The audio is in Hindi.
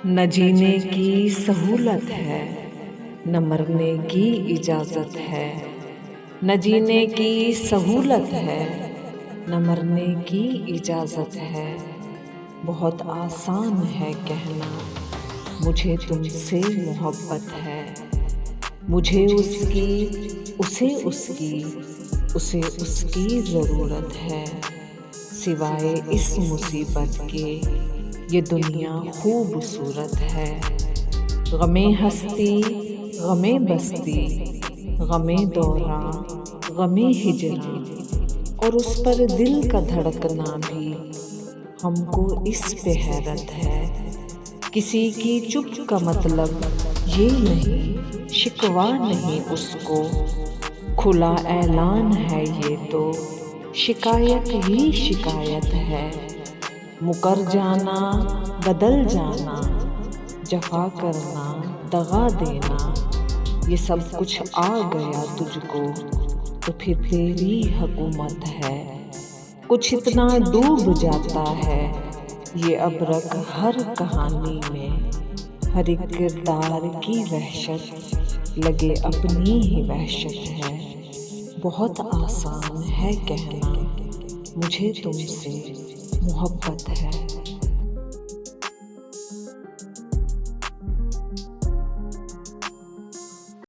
न जीने की सहूलत है, न मरने की इजाज़त है। न जीने की सहूलत है, न मरने की इजाज़त है। बहुत आसान है कहना मुझे तुमसे मोहब्बत है। मुझे उसकी, उसे उसकी, उसे उसकी ज़रूरत है। सिवाय इस मुसीबत के ये दुनिया खूबसूरत है। गमे हस्ती, गमे बस्ती, गमे दौरा, गमे हिजरा, और उस पर दिल का धड़कना भी हमको इस पे हैरत है। किसी की चुप का मतलब ये नहीं, शिकवा नहीं उसको, खुला ऐलान है ये तो, शिकायत ही शिकायत है। मुकर जाना, बदल जाना, जफा करना, दगा देना, ये सब कुछ आ गया तुझको तो फिर तेरी हुकूमत है। कुछ इतना डूब जाता है ये अबरक हर कहानी में, हर एक किरदार की वहशत लगे अपनी ही वहशत है। बहुत आसान है कहना मुझे तुमसे मोहब्बत है।